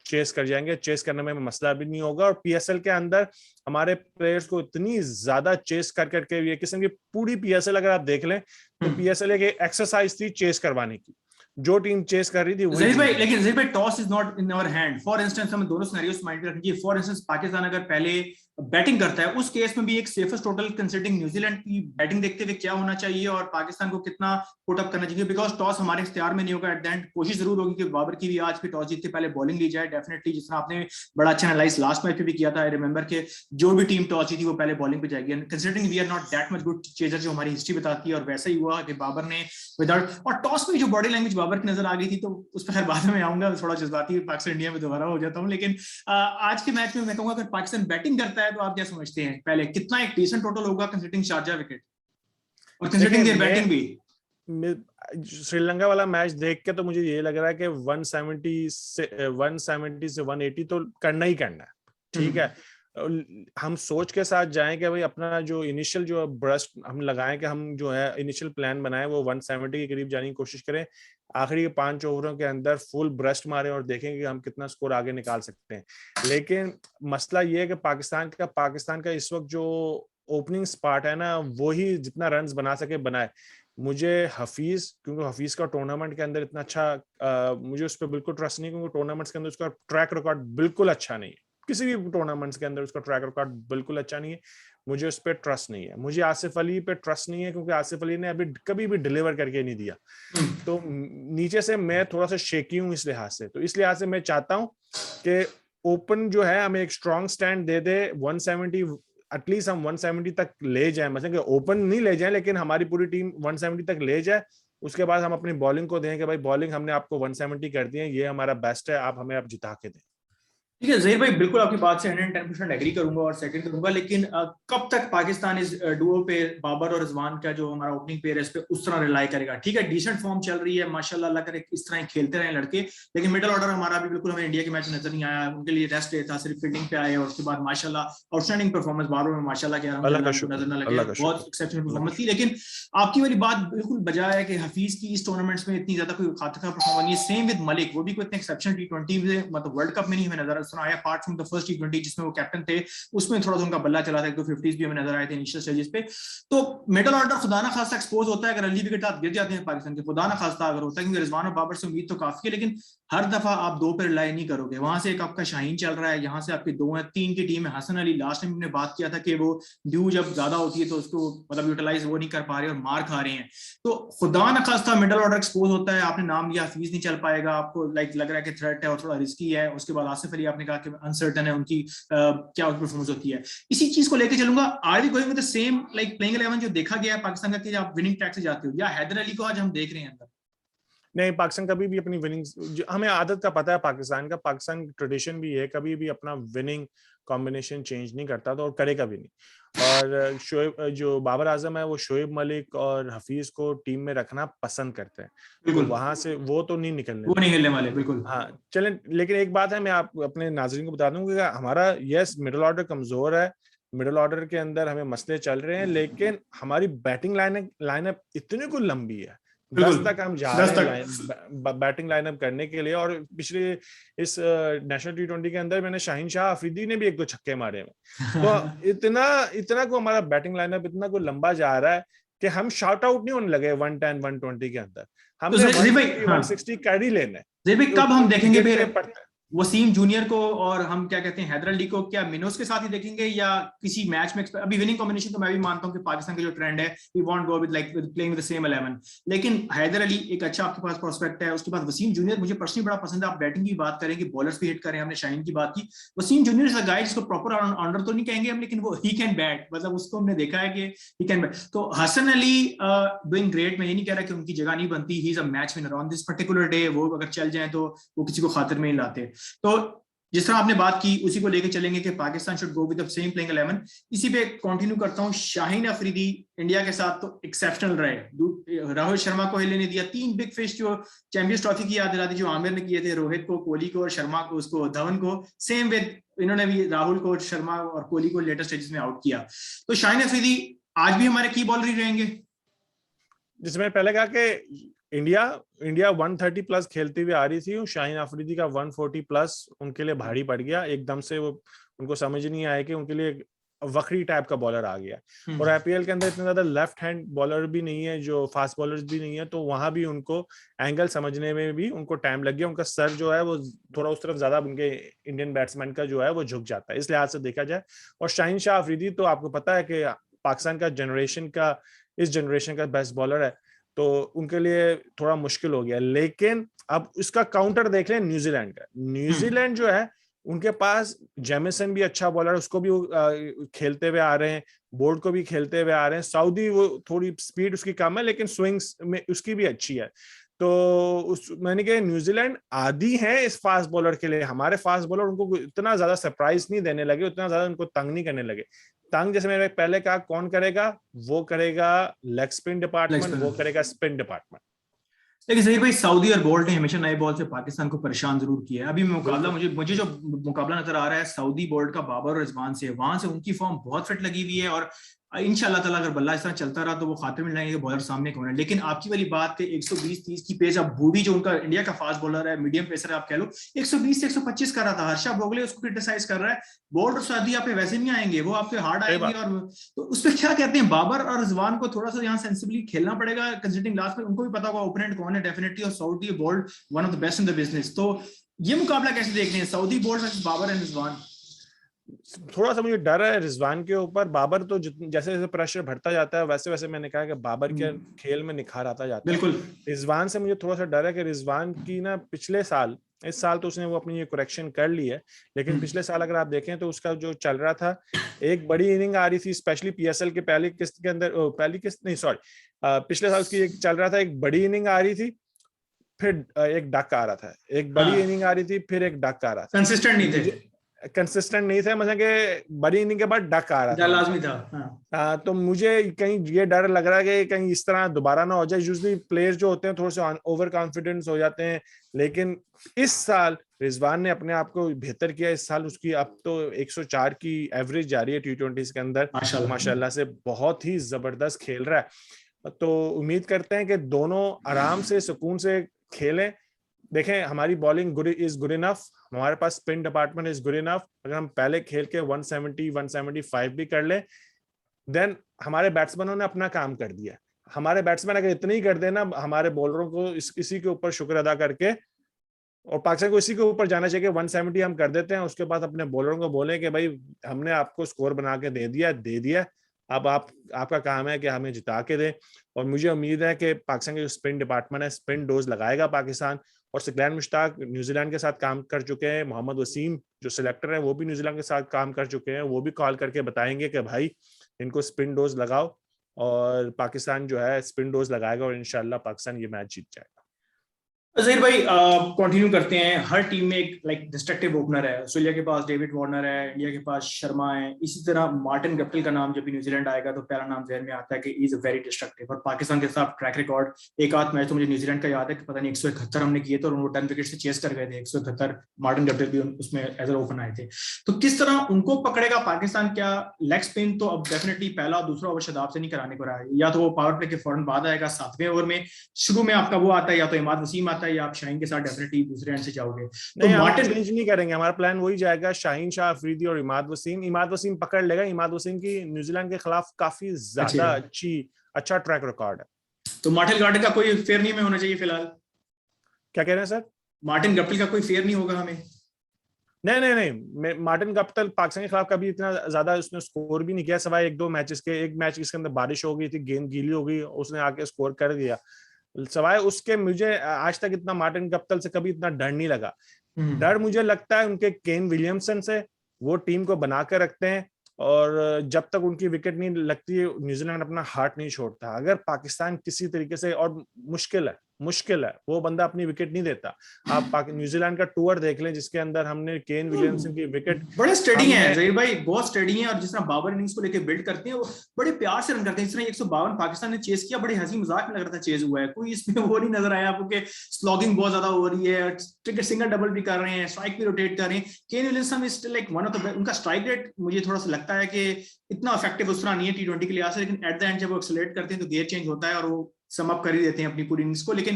चेस कर जाएंगे, चेस करने में मसला भी नहीं होगा। और पीएसएल के अंदर हमारे प्लेयर्स को इतनी ज्यादा चेस कर करके, ये किस्म की पूरी पीएसएल अगर आप देख लें तो पीएसएल एक एक्सरसाइज थी चेस करवाने की, जो टीम चेस कर रही थी वही। ज़हीर भाई, लेकिन ज़हीर भाई, toss is not in our hand. For instance हमें दोनों सिनेरियोस माइंड में रखनी चाहिए। फॉर इंस्टेंस पाकिस्तान अगर पहले बैटिंग करता है, उस केस में भी एक सेफेस्ट टोटल कंसीडरिंग न्यूजीलैंड की बैटिंग देखते हुए क्या होना चाहिए और पाकिस्तान को कितना पुट अप करना चाहिए, बिकॉज टॉस हमारे इख्तियार में नहीं होगा। एट द एंड कोशिश जरूर होगी कि बाबर की भी आज भी टॉस जीत के पहले बॉलिंग ली जाए, डेफिनेटली, जिस तरह आपने बड़ा अच्छा एनालाइज लास्ट मैच पे भी किया था। आई रिमेंबर के जो भी टीम टॉस जीती वो पहले बॉलिंग पे जाएगी, and considering we are not that much good chaser, जो हमारी हिस्ट्री बताती है, और वैसा ही हुआ कि बाबर ने विदाउट, और टॉस में जो बॉडी लैंग्वेज बाबर की नजर आ गई थी, तो उस पर खैर बाद में आऊंगा, थोड़ा जज्बाती पाकिस्तान इंडिया में दोबारा हो जाता हूँ। लेकिन आज के मैच में मैं कहूंगा अगर पाकिस्तान बैटिंग करता है तो आप क्या समझते हैं पहले कितना एक डिसेंट टोटल होगा कंसीडरिंग शारजा विकेट और कंसीडरिंग देयर बैटिंग भी? श्रीलंका वाला मैच देख के तो मुझे ये लग रहा है कि 170 से 180 तो करना ही करना है, ठीक है। हम सोच के साथ जाएं कि भाई अपना जो इनिशियल जो ब्रस्ट हम लगाएं, कि हम जो है इनिशियल प्लान बनाएं वो 170 के करीब जाने की कोशिश करें, आखिरी के 5 ओवरों के अंदर फुल ब्रस्ट मारें और देखें कि हम कितना स्कोर आगे निकाल सकते हैं। लेकिन मसला ये है कि पाकिस्तान का इस वक्त जो ओपनिंग स्पॉट है ना, वो ही जितना रन्स बना सके बनाए। मुझे हफीज, क्योंकि हफीज का टूर्नामेंट के अंदर इतना अच्छा मुझे उस पर बिल्कुल ट्रस्ट नहीं, क्योंकि टूर्नामेंट्स के अंदर उसका ट्रैक रिकॉर्ड बिल्कुल अच्छा नहीं है, किसी भी टूर्नामेंट्स के अंदर उसका ट्रैक रिकॉर्ड बिल्कुल अच्छा नहीं है। मुझे उस पर ट्रस्ट नहीं है, मुझे आसिफ अली पे ट्रस्ट नहीं है, क्योंकि आसिफ अली ने अभी कभी भी डिलीवर करके नहीं दिया। तो नीचे से मैं थोड़ा सा शेकी हूँ इस लिहाज से, तो इस लिहाज से मैं चाहता हूँ कि ओपन जो है हमें एक स्ट्रॉन्ग स्टैंड दे दे, 170 एटलीस्ट हम 170 तक ले जाएं, मतलब कि ओपन नहीं ले जाएं लेकिन हमारी पूरी टीम 170 तक ले जाए। उसके बाद हम अपनी बॉलिंग को दें कि भाई बॉलिंग हमने आपको 170 कर दी है, ये हमारा बेस्ट है, आप हमें आप जिता के दें। ठीक है ज़हीर भाई, बिल्कुल आपकी बात से 110% एग्री करूंगा और सेकंड करूंगा, लेकिन कब तक पाकिस्तान इस डुओ पे बाबर और रिजवान का जो हमारा ओपनिंग पेयर है इस पे उस तरह रिलाई करेगा? ठीक है, डिसेंट फॉर्म चल रही है माशाल्लाह, अल्लाह करे इस तरह खेलते रहे लड़के, लेकिन मिडिल ऑर्डर हमारा भी बिल्कुल हमें इंडिया के मैच में नजर नहीं आया। उनके लिए रेस्ट डे था, सिर्फ फील्डिंग पे आए, और उसके बाद माशाल्लाह आउटस्टैंडिंग परफॉर्मस बाबर में माशाल्लाह के नजर न लगे, बहुत एक्सेप्शनल परफॉर्मेंस थी। लेकिन आपकी वाली बात बिल्कुल बजाय है कि हफीज की इस टूर्नामेंट्स में इतनी ज्यादा कोई खातिर परफॉर्मेंस नहीं है। सेम विद मलिक, वो भी कोई इतने एक्सेप्शनल T20 में, मतलब वर्ल्ड कप में नहीं हमें नजर आया, apart from the first T20 जिसमें वो कैप्टन थे, उसमें थोड़ा सा उनका बल्ला चला था, 250s भी हमें नजर आए थे इनिशियल स्टेजेस पे। तो मिडिल ऑर्डर खुदा ना खास्ता एक्सपोज होता है अगर अर्ली विकेट गिर जाते हैं पाकिस्तान के, खुदा ना खास्ता अगर होता है, क्योंकि रिजवान और बाबर से उम्मीद तो काफी है, लेकिन हर दफा आप 2 पे रिलाई नहीं करोगे। वहां से एक आपका शाहीन चल रहा है, यहाँ से आपकी 2 है, 3 की टीम है। हसन अली लास्ट टाइम हमने बात किया था कि वो ड्यू जब ज्यादा होती है तो उसको मतलब यूटिलाइज वो नहीं कर पा रहे और मार खा रहे हैं। तो खुदा न खास्ता मिडिल ऑर्डर एक्सपोज होता है। आपने नाम लिया हफीज नहीं चल पाएगा, आपको लाइक लग रहा है कि थ्रेट है और थोड़ा रिस्की है। उसके बाद आसिफ अली आपने कहा कि अनसर्टन है उनकी क्या परफॉर्मेंस होती है। इसी चीज को लेकर चलूंगा। Are we going with the same like playing 11 जो देखा गया है पाकिस्तान का कि आप विनिंग ट्रैक से जाते हो, या हैदर अली को आज हम देख रहे हैं अंदर? नहीं, पाकिस्तान कभी भी अपनी विनिंग, हमें आदत का पता है पाकिस्तान ट्रेडिशन भी है, कभी भी अपना विनिंग कॉम्बिनेशन चेंज नहीं करता, तो और करेगा भी नहीं। और शोएब, जो बाबर आजम है, वो शोएब मलिक और हफीज को टीम में रखना पसंद करते हैं, तो वहां से वो तो नहीं निकलने, वो नहीं हिलने वाले, बिल्कुल। हाँ चलें। लेकिन एक बात है, मैं आप अपने नाजरीन को बता दूं कि हमारा यस मिडिल ऑर्डर कमजोर है, मिडिल ऑर्डर के अंदर हमें मसले चल रहे हैं, लेकिन हमारी बैटिंग लाइनअप इतनी को लंबी है, 10 तक हम जा रहे हैं बैटिंग लाइनअप करने के लिए। और पिछले इस नेशनल T20 के अंदर मैंने शाहीन शाह अफरीदी ने भी 1-2 छक्के मारे हैं। तो इतना को हमारा बैटिंग लाइनअप इतना को लंबा जा रहा है कि हम शॉर्ट आउट नहीं होने लगे 110-120 के अंदर, हम 160 कर ही लेना है। कब हम देखेंगे फिर वसीम जूनियर को और हम क्या कहते हैं हैदर अली को क्या मिनोस के साथ ही देखेंगे या किसी मैच में? अभी विनिंग कॉम्बिनेशन तो मैं भी मानता हूं कि पाकिस्तान का जो ट्रेंड है, we want go with like playing with the same 11, लेकिन हैदर अली एक अच्छा आपके पास प्रोस्पेक्ट है, उसके बाद वसीम जूनियर मुझे पर्सनली बड़ा पसंद है। आप बैटिंग की बात करें कि बॉलर्स भी हिट करें, हमने शाहीन की बात की, वसीम जूनियर इज अ गाय जिसको प्रॉपर ऑलराउंडर तो नहीं कहेंगे हम, लेकिन वो ही कैन बैट, मतलब उसको हमने देखा है कि ही कैन बैट। तो हसन अली डूइंग ग्रेट, मैं ये नहीं कह रहा कि उनकी जगह नहीं बनती, he is a match winner on this particular day, वो अगर चल जाए तो वो किसी को खातिर में ही लाते। तो जिस तरह आपने बात की उसी को लेके चलेंगे कि Pakistan should go with the same playing 11। इसी पे कंटिन्यू करता हूं, शाहीन अफरीदी इंडिया के साथ तो एक्सेप्शनल रहे, राहुल शर्मा को हिलने नहीं दिया, 3 बिग फिश जो चैंपियंस ट्रॉफी की याद दिला दी जो आमिर ने किए थे, रोहित को, कोहली को और शर्मा को, उसको धवन को, सेम विद इन्होंने भी राहुल को, शर्मा और कोहली को लेटेस्ट स्टेजेस में आउट किया। तो शाहीन अफरीदी आज भी हमारे की बॉलर ही रहेंगे। जिसमें पहले कहा कि इंडिया 130 प्लस खेलती हुई आ रही थी, शाहीन अफरीदी का 140 प्लस उनके लिए भारी पड़ गया एकदम से। वो उनको समझ नहीं आया कि उनके लिए वक्री टाइप का बॉलर आ गया, और आईपीएल के अंदर इतने ज्यादा लेफ्ट हैंड बॉलर भी नहीं है, जो फास्ट बॉलर्स भी नहीं है, तो वहां भी उनको एंगल समझने में भी उनको टाइम लग गया। उनका सर जो है वो थोड़ा उस तरफ ज्यादा उनके इंडियन बैट्समैन का जो है वो झुक जाता है, इस लिहाज से देखा जाए। और शाहीन शाह अफरीदी तो आपको पता है कि पाकिस्तान का इस जनरेशन का बेस्ट बॉलर है, तो उनके लिए थोड़ा मुश्किल हो गया। लेकिन अब उसका काउंटर देख लें न्यूजीलैंड का। न्यूजीलैंड जो है उनके पास जेमिसन भी अच्छा बॉलर, उसको भी खेलते हुए आ रहे हैं, बोल्ट को भी खेलते हुए आ रहे हैं। सऊदी वो थोड़ी स्पीड उसकी कम है लेकिन स्विंग्स में उसकी भी अच्छी है। तो मैंने कहा न्यूजीलैंड आदी है इस फास्ट बॉलर के लिए। हमारे फास्ट बॉलर उनको इतना ज्यादा सरप्राइज नहीं देने लगे, उतना ज्यादा उनको तंग नहीं करने लगे। तंग जैसे मैंने पहले कहा कौन करेगा, वो करेगा लेग स्पिन डिपार्टमेंट, वो करेगा स्पिन डिपार्टमेंट। लेकिन जहीर भाई, सऊदी और बोल्ट ने हमेशा नए बॉल से पाकिस्तान को परेशान जरूर किया है। अभी मुकाबला मुझे जो मुकाबला नजर आ रहा है सऊदी बोल्ट का बाबर और रिजवान से, वहां से उनकी फॉर्म बहुत फिट लगी हुई है, और इंशाल्लाह ताला अगर बल्ला इस तरह चलता रहा तो वो खातिर में लाएंगे बॉलर सामने कौन है। लेकिन आपकी वाली बात है 120-30 की पेस, अब बूढ़ी जो उनका इंडिया का फास्ट बॉलर है, मीडियम पेसर है आप कह लो, 120 से 125 कर रहा था, हर्षा भोगले उसको क्रिटिसाइज कर रहा है, बोल्ट और सऊदी आप पे वैसे नहीं आएंगे, वो आप पे हार्ड आएंगे। और तो उस पर क्या कहते हैं, बाबर और रिजवान को थोड़ा सा यहाँ सेंसिबली खेलना पड़ेगा, कंसिडरिंग लास्ट में उनको भी पता होगा ओपोनेंट कौन है डेफिनेटली, और Southee Boult one of the best in the business. तो ये मुकाबला कैसे देख रहे हैं, Southee Boult versus Babar and Rizwan? थोड़ा सा मुझे डर है रिजवान के ऊपर। बाबर तो जैसे जैसे प्रेशर बढ़ता जाता है वैसे वैसे मैंने कहा कि बाबर के खेल में निखार आता जाता है। बिल्कुल। रिजवान से मुझे थोड़ा सा डर है कि रिजवान की ना पिछले साल, इस साल तो उसने वो अपनी ये करेक्शन कर ली है, लेकिन पिछले साल अगर आप देखें तो उसका जो चल रहा था, एक बड़ी इनिंग आ रही थी स्पेशली पीएसएल के पहली किस्त के अंदर, पिछले साल उसकी एक चल रहा था, एक बड़ी इनिंग आ रही थी, फिर एक डक आ रहा था, एक बड़ी इनिंग आ रही थी, फिर एक डक आ रहा था। कंसिस्टेंट नहीं थे, मतलब कि बड़ी इनिंग के बाद डक आ रहा था, लाजमी था। तो मुझे कहीं ये डर लग रहा है कि कहीं इस तरह दोबारा ना हो जाए। यूजुअली प्लेयर्स जो होते हैं थोड़े से ओवर कॉन्फिडेंस हो जाते हैं, लेकिन इस साल रिजवान ने अपने आप को बेहतर किया। इस साल उसकी अब तो 104 की एवरेज जा रही है T20 के अंदर, माशाल्लाह से बहुत ही जबरदस्त खेल रहा है। तो उम्मीद करते हैं कि दोनों आराम से सुकून से खेलें। देखें हमारी बॉलिंग इज गुड इनफ, हमारे पास spin department is good enough. अगर हम पहले खेल के 170 175 भी कर ले, देन हमारे बैट्समैनों ने अपना काम कर दिया। हमारे बैट्समैन अगर इतने ही कर देना, हमारे बॉलरों को इसी के ऊपर शुक्र अदा करके, और पाकिस्तान को इसी के ऊपर जाना चाहिए कि 170 हम कर देते हैं, उसके बाद अपने बॉलरों को बोले कि भाई हमने आपको स्कोर बना के दे दिया, अब आपका काम है कि हमें जिता के दे। और मुझे उम्मीद है कि पाकिस्तान का जो स्पिन डिपार्टमेंट है, स्पिन डोज लगाएगा पाकिस्तान। और सिकलैन मुश्ताक न्यूजीलैंड के साथ काम कर चुके हैं, मोहम्मद वसीम जो सिलेक्टर है वो भी न्यूजीलैंड के साथ काम कर चुके हैं, वो भी कॉल करके बताएंगे कि भाई इनको स्पिन डोज लगाओ, और पाकिस्तान जो है स्पिन डोज लगाएगा और इंशाल्लाह पाकिस्तान ये मैच जीत जाएगा। जहीर भाई कंटिन्यू करते हैं। हर टीम में एक डिस्ट्रक्टिव ओपनर है, ऑस्ट्रेलिया के पास डेविड वार्नर है, इंडिया के पास शर्मा है, इसी तरह मार्टिन गप्टिल का नाम जब भी न्यूजीलैंड आएगा तो पहला नाम जहन में आता है कि इज अ वेरी डिस्ट्रक्टिव। और पाकिस्तान के साथ ट्रैक रिकॉर्ड, एक आध मैच तो मुझे न्यूजीलैंड का याद है कि पता नहीं 171 हमने किए थे और वो 10 विकेट से चेस कर गए थे, 171 मार्टिन गप्टिल भी उसमें एज अ ओपन आए थे। तो किस तरह उनको पकड़ेगा पाकिस्तान? क्या लेग स्पिन तो अब डेफिनेटली पहला और दूसरा ओवर शदाब से नहीं कराने को रहा है, या तो वो पावर प्ले के फौरन बाद आएगा 7वें ओवर में, शुरू में आपका वो आता है या तो इमाद वसीम आता है या आप शाहीन के साथ डेफिनेटली दूसरे एंड से जाओगे। तो मार्टिन चेंज नहीं करेंगे, हमारा प्लान वही जाएगा, शाहीन शाह अफरीदी और इमाद वसीम पकड़ लेगा। इमाद वसीम की न्यूजीलैंड के खिलाफ काफी ज्यादा अच्छा ट्रैक रिकॉर्ड है। तो मार्टिन गार्डन का कोई फेयर नहीं में होना चाहिए फिलहाल? क्या कह रहे हैं सर? मार्टिन गप्टिल का कोई फेयर नहीं होगा हमें? नहीं, मार्टिन गप्टिल पाकिस्तान के खिलाफ कभी इतना ज्यादा उसने स्कोर भी नहीं किया, सिवाय एक दो मैचेस के। एक मैच जिसके अंदर बारिश हो गई थी, गेंद गीली हो गई, उसने आके स्कोर कर दिया। सवाए उसके मुझे आज तक इतना मार्टिन गप्टिल से कभी इतना डर नहीं लगा। डर मुझे लगता है उनके केन विलियमसन से। वो टीम को बना कर रखते हैं, और जब तक उनकी विकेट नहीं लगती न्यूजीलैंड अपना हाथ नहीं छोड़ता। अगर पाकिस्तान किसी तरीके से, और मुश्किल है वो बंदा अपनी विकेट नहीं देता। आप न्यूजीलैंड का टूर देख लें जिसके अंदर हमने केन विलियमसन की विकेट, बड़े स्टडी हैं जहीर भाई, बहुत स्टडी हैं। और जिस तरह बाबर इनिंग्स को लेके बिल्ड करते हैं, वो बड़े प्यार से रन करते हैं। जिस तरह 152 पाकिस्तान ने चेस किया, बड़े हंसी मजाक में लग रहा था चेस हुआ है, कोई इसमें वो नहीं नजर आया आपको कि स्लॉगिंग बहुत ज्यादा हो रही है, सिंगल डबल भी कर रहे हैं, स्ट्राइक भी रोटेट कर रहे हैं। Kane Williamson is still like one of the, उनका स्ट्राइक रेट मुझे थोड़ा सा लगता है कि इतना इफेक्टिव उस तरह नहीं है T20 के लिहाज से, लेकिन एट द एंड जब वो एक्सेलरेट करते हैं तो गेयर चेंज होता है और वो सम अप कर ही देते हैं अपनी पूरी इनिंग्स को। लेकिन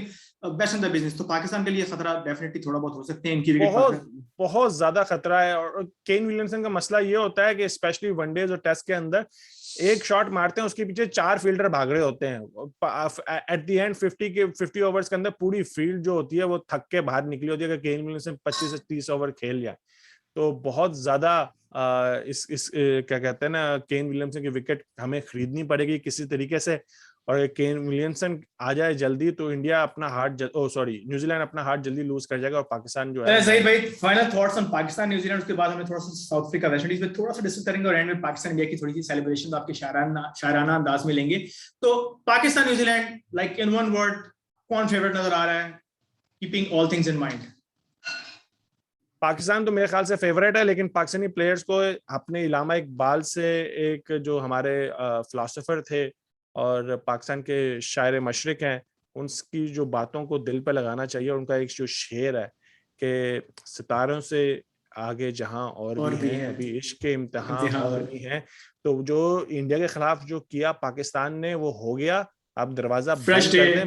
बेस्ट इन द बिजनेस, तो पाकिस्तान के लिए खतरा डेफिनेटली थोड़ा बहुत हो सकते हैं इनकी विकेट। बहुत ज्यादा खतरा है। और केन विलियमसन का मसला ये होता है कि स्पेशली वनडेज और टेस्ट के अंदर एक शॉट मारते हैं, उसके पीछे 4 फील्डर भाग रहे होते हैं। एट द एंड 50 ओवर्स के अंदर पूरी फील्ड जो होती है वो थक के बाहर निकली होती है। अगर केन विलियमसन 25 से 30 ओवर खेल जाए तो बहुत ज्यादा क्या कहते हैं ना, केन विलियमसन की विकेट हमें खरीदनी पड़ेगी किसी तरीके से। और केन विलियमसन आ जाए जल्दी तो इंडिया अपना न्यूजीलैंड अपना हार्ट जल्दी लूज कर जाएगा, और पाकिस्तान जो है। सही भाई, final thoughts on Pakistan New Zealand, उसके बाद हमें थोड़ा सा साउथ अफ्रीका वेस्ट इंडीज में थोड़ा सा डिस्कस करेंगे, और एंड में पाकिस्तान इंडिया की थोड़ी सी सेलिब्रेशन आपके शायराना अंदाज में लेंगे। तो Pakistan New Zealand, like in one word, कौन फेवरेट नजर आ रहा है, keeping all things in mind? Pakistan तो मेरे ख्याल से फेवरेट है, लेकिन पाकिस्तानी प्लेयर्स को अपने इलामा इकबाल से, एक जो हमारे फिलोसोफर थे और पाकिस्तान के शायर मशरिक हैं, उनकी जो बातों को दिल पे लगाना चाहिए। उनका एक जो शेर है कि सितारों से आगे जहां और भी हैं, अभी इश्क के इम्तिहान और भी हैं। तो जो इंडिया के खिलाफ जो किया पाकिस्तान ने वो हो गया, अब दरवाजा बंद कर दें।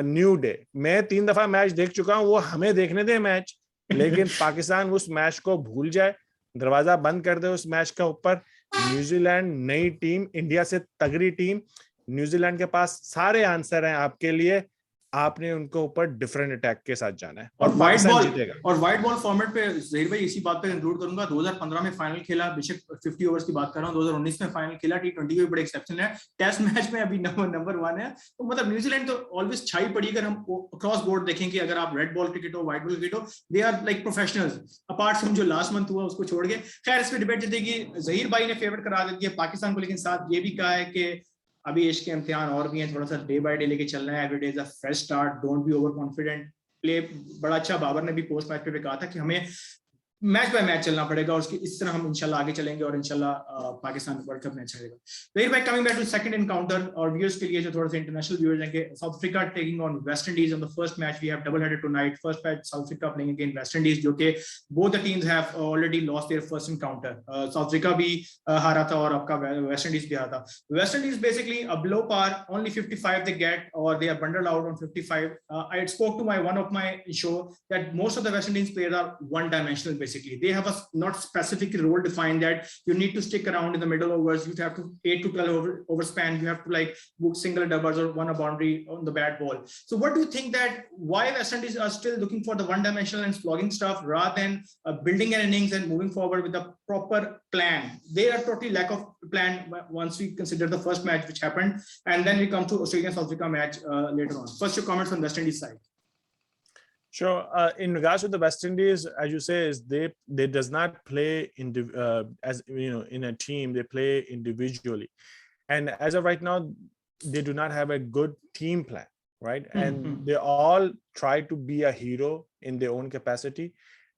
New day. मैं 3 दफा मैच देख चुका हूँ, वो हमें देखने दे मैच, लेकिन पाकिस्तान उस मैच को भूल जाए, दरवाजा बंद कर दे उस मैच का ऊपर। न्यूजीलैंड नई टीम, इंडिया से तगड़ी टीम। न्यूजीलैंड के पास सारे आंसर हैं आपके लिए, आपने उनको ऊपर डिफरेंट अटैक के साथ जाना है और पाकिस्तान जीतेगा। और व्हाइट बॉल फॉर्मेट पे जहीर भाई इसी बात पे कंक्लूड करूंगा। 2015 में फाइनल खेला, बेशक 50 ओवर्स की बात कर रहा हूं, 2019 में फाइनल खेला, T20 भी बड़े एक्सेप्शनल है, टेस्ट मैच में अभी नंबर 1 है। तो मतलब न्यूजीलैंड तो ऑलवेज छाई पड़ी। अगर हम क्रॉस बोर्ड देखेंगे, अगर आप रेड बॉल क्रिकेट हो, व्हाइट बॉल क्रिकेट हो, they are like professionals, apart from जो लास्ट मंथ हुआ उसको छोड़ के। खैर, इस पे डिबेट जीतेगी। जहीर भाई ने फेवरेट करा देती है पाकिस्तान को, लेकिन साथ ये भी कहा है कि अभी इसके इम्तिहान और भी हैं, थोड़ा सा डे बाय डे लेके चलना है। Every day is a fresh start, don't be over confident, play बड़ा अच्छा। बाबर ने भी पोस्ट मैच पे कहा था कि हमें मैच बाय मैच चलना पड़ेगा, और उसकी इस तरह हम इंशाल्लाह आगे चलेंगे और इंशाल्लाह पाकिस्तान वर्ल्ड कप में अच्छा रहेगा। Very bye, coming back to second encounter, और व्यूअर्स के लिए जो थोड़ा सा इंटरनेशनल व्यूअर्स हैं कि South Africa taking on West Indies on the first match. We have double headed tonight. First match South Africa playing against West Indies, जो कि both the teams have already lost their first encounter. South Africa भी हारा था और आपका West Indies भी हारा था। West Indies basically a below par, only 55 they get, or they are bundled out on 55. I spoke to one of my show that most of the West Indies players are one dimensional. Basically, they have a not specific role defined that you need to stick around in the middle overs. You have to 8 to 12 over span. You have to like book single doubles or one a boundary on the bat ball. So what do you think that why West Indies are still looking for the one dimensional and slogging stuff rather than building an innings and moving forward with a proper plan? They are totally lack of plan once we consider the first match which happened, and then we come to Australia South Africa match later on. First, your comments on West Indies side. Sure. In regards to the West Indies, as you say, is they does not play as you know in a team. They play individually, and as of right now, they do not have a good team plan, right? And they all try to be a hero in their own capacity,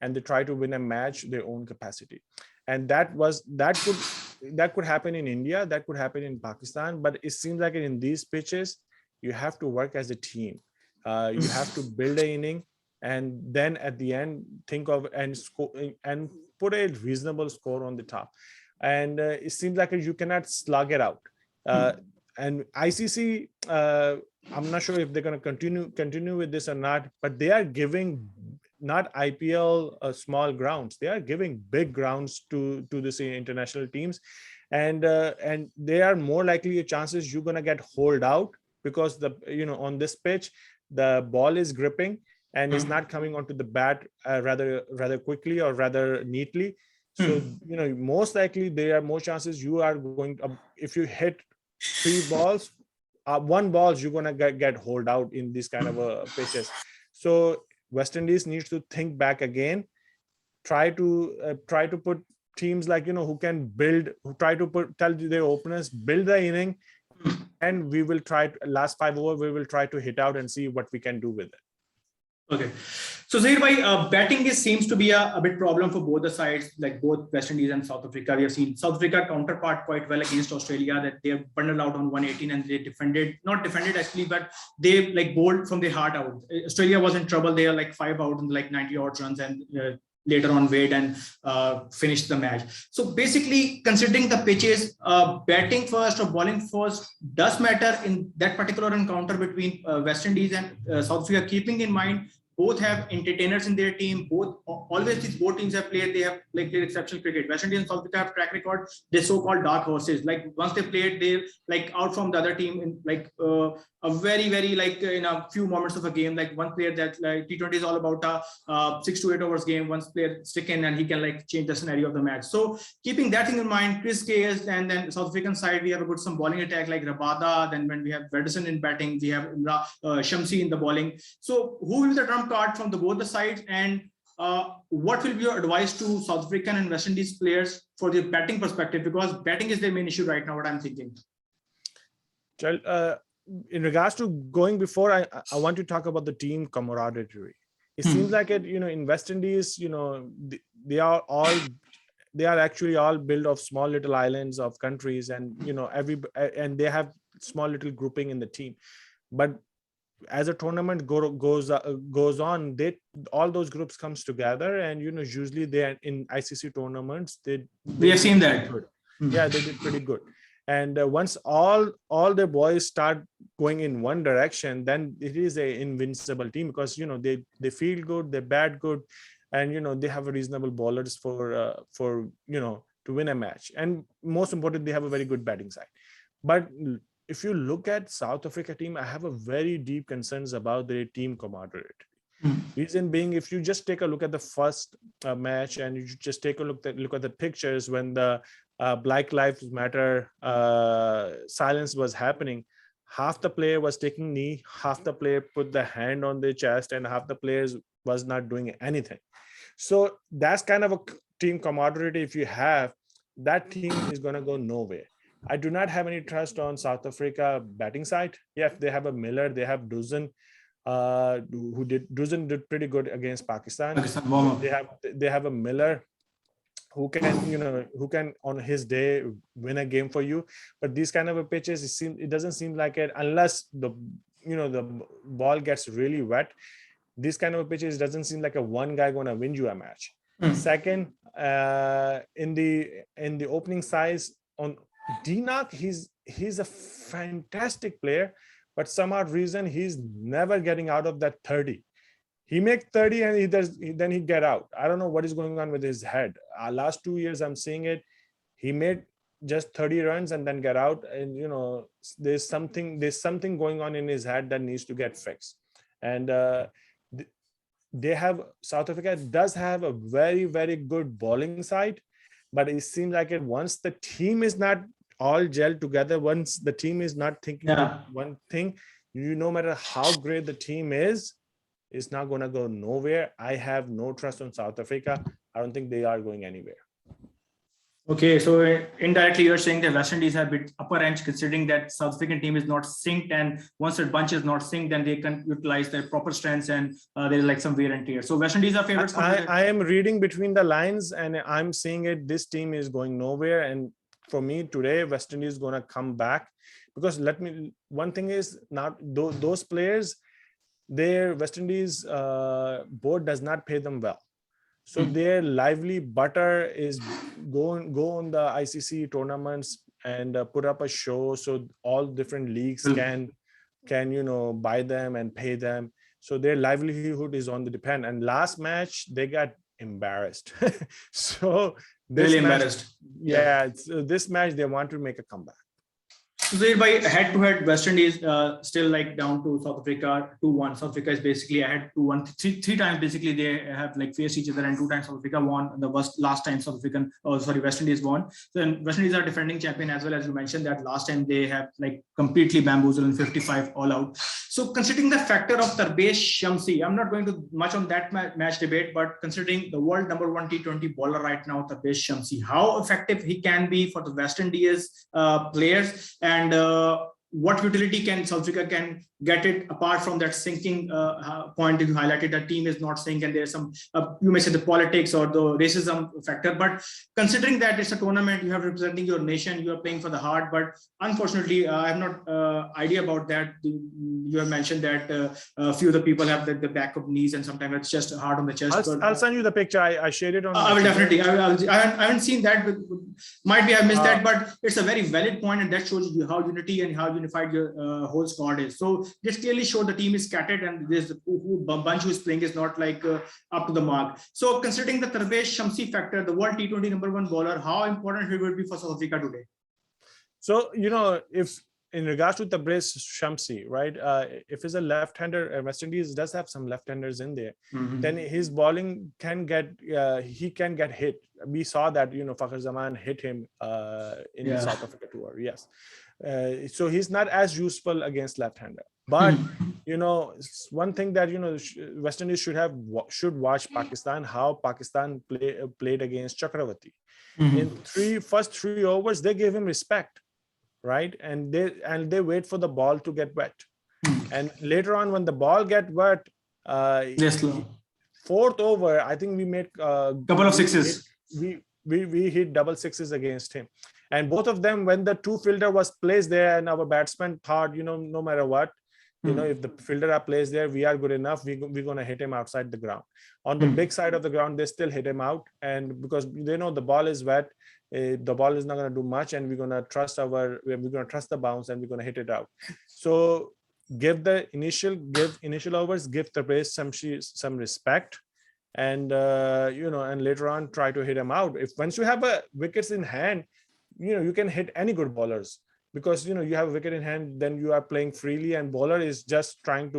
and they try to win a match their own capacity, and that could happen in India, that could happen in Pakistan, but it seems like in these pitches, you have to work as a team. You have to build an inning, and then at the end think of and score and put a reasonable score on the top. And it seems like you cannot slug it out. And ICC, I'm not sure if they're going to continue with this or not, but they are giving not IPL small grounds. They are giving big grounds to this international teams, and they are more likely chances you're going to get holed out, because on this pitch the ball is gripping, and it's not coming onto the bat rather quickly or rather neatly. So most likely there are more chances you are going if you hit 3 balls, 1 balls you're gonna get holed out in this kind of pitches. So West Indies needs to think back again, try to put teams like who can build, who try to tell their openers build the inning, and we will try last 5 over we will try to hit out and see what we can do with it. Okay, so Zahir bhai, batting seems to be a bit problem for both the sides, like both West Indies and South Africa. We have seen South Africa counterpart quite well against Australia, that they have bundled out on 118 and they not defended actually, but they like bowled from their heart out. Australia was in trouble. They are like 5 out in like 90 odd runs and later on weighed and finished the match. So basically, considering the pitches, batting first or bowling first does matter in that particular encounter between West Indies and South Africa, keeping in mind both have entertainers in their team. Always these both teams have played. They have like played exceptional cricket. West Indies and South Africa have track record. They're so-called dark horses. Like once they played, they like out from the other team in like a very like in a few moments of a game. Like one player that like T20 is all about a 6 to 8 overs game. One player stick in and he can like change the scenario of the match. So keeping that thing in mind, Chris Gayle, and then South African side we have a good some bowling attack like Rabada. Then when we have Pedersen in batting, we have Shamsi in the bowling. So who will be the trump card from both the sides, and what will be your advice to South African and West Indies players for the batting perspective, because batting is their main issue right now, what I'm thinking. In regards to going before, I want to talk about the team camaraderie. It seems like it, in West Indies, they are actually all built of small little islands of countries, and and they have small little grouping in the team. But as a tournament goes on, all those groups comes together, and usually they are in ICC tournaments. We have seen that. Yeah, they did pretty good. And once all the boys start going in one direction, then it is a invincible team, because they feel good, they bat good, and they have a reasonable bowlers for to win a match. And most important, they have a very good batting side. But if you look at South Africa team, I have a very deep concerns about their team camaraderie. Reason being, if you just take a look at the first match, and you just take a look at the pictures when the Black Lives Matter silence was happening, half the player was taking knee, half the player put the hand on their chest, and half the players was not doing anything. So that's kind of a team camaraderie. If you have that, team is going to go nowhere. I do not have any trust on South Africa batting side. Yeah, they have a Miller, they have Dusan, Dusan did pretty good against Pakistan. They have a Miller who can on his day win a game for you. But these kind of pitches, it doesn't seem like it, unless the ball gets really wet. This kind of pitches doesn't seem like a one guy going to win you a match. Second, in the opening size on Dinak, he's a fantastic player, but some odd reason he's never getting out of that 30. He make 30 and then he get out. I don't know what is going on with his head. Last 2 years I'm seeing it. He made just 30 runs and then get out, and there's something going on in his head that needs to get fixed. And South Africa does have a very, very good bowling side, but it seems like once the team is not all gelled together, once the team is not thinking one thing, no matter how great the team is, it's not going to go nowhere. I have no trust on South Africa. I don't think they are going anywhere. Okay, so indirectly you're saying that West Indies have a bit upper edge, considering that South African team is not synced, and once that bunch is not synced, then they can utilize their proper strengths, and there's like some wear and tear. So West Indies are favorites. I am reading between the lines, and I'm seeing it. This team is going nowhere, and for me today, West Indies is going to come back, because one thing is, not those players, their West Indies board does not pay them well. So their lively butter is go on the ICC tournaments and put up a show, so all different leagues can buy them and pay them. So their livelihood is on the depend. And last match they got embarrassed. So really embarrassed. Yeah, this match they want to make a comeback. Zahir bhai, head-to-head, West Indies still like down to South Africa 2-1. South Africa is basically ahead 2-1. Three times basically they have like faced each other, and 2 times South Africa won. The last time West Indies won. So then West Indies are defending champion as well, as you mentioned that last time they have like completely bamboozled in 55 all out. So considering the factor of Tarbesh Shamsi, I'm not going to much on that match debate, but considering the world number 1 T20 bowler right now, Tarbesh Shamsi, how effective he can be for the West Indies players, and what utility can South Africa can get it apart from that sinking point you highlighted. The team is not sinking, and there's some you may say the politics or the racism factor, but considering that it's a tournament, you have representing your nation, you are playing for the heart, but unfortunately I have not idea about that. You have mentioned that a few of the people have the back of knees, and sometimes it's just hard on the chest. I'll send you the picture. I shared it on. I will definitely. I haven't seen that. Might be I missed that, but it's a very valid point, and that shows you how unity and how unified your whole squad is. So this clearly shows the team is scattered, and this bunch who is playing is not like up to the mark. So considering the Tarbesh Shamsi factor, the world T20 number 1 bowler, how important he will be for South Africa today? So if in regards to Tarbesh Shamsi, right? If he's a left-hander, West Indies does have some left-handers in there. Then his bowling can get he can get hit. We saw that Fakhar Zaman hit him in the South Africa tour. Yes, so he's not as useful against left-hander. But one thing that West Indies should watch Pakistan, how Pakistan played against Chakravarti. In first three overs, they gave him respect. Right, and they wait for the ball to get wet, and later on when the ball get wet, fourth over, I think we made a couple of sixes. We hit double sixes against him, and both of them when the two fielder was placed there, and our batsman thought, no matter what, if the fielder are placed there, we are good enough. We're gonna hit him outside the ground. On the big side of the ground, they still hit him out, and because they know the ball is wet. The ball is not going to do much, and we're going to trust the bounce, and we're going to hit it out. So give initial overs, give Tarbesh some respect, and and later on try to hit him out. If once you have wickets in hand, you can hit any good bowlers, because you have a wicket in hand, then you are playing freely, and bowler is just trying to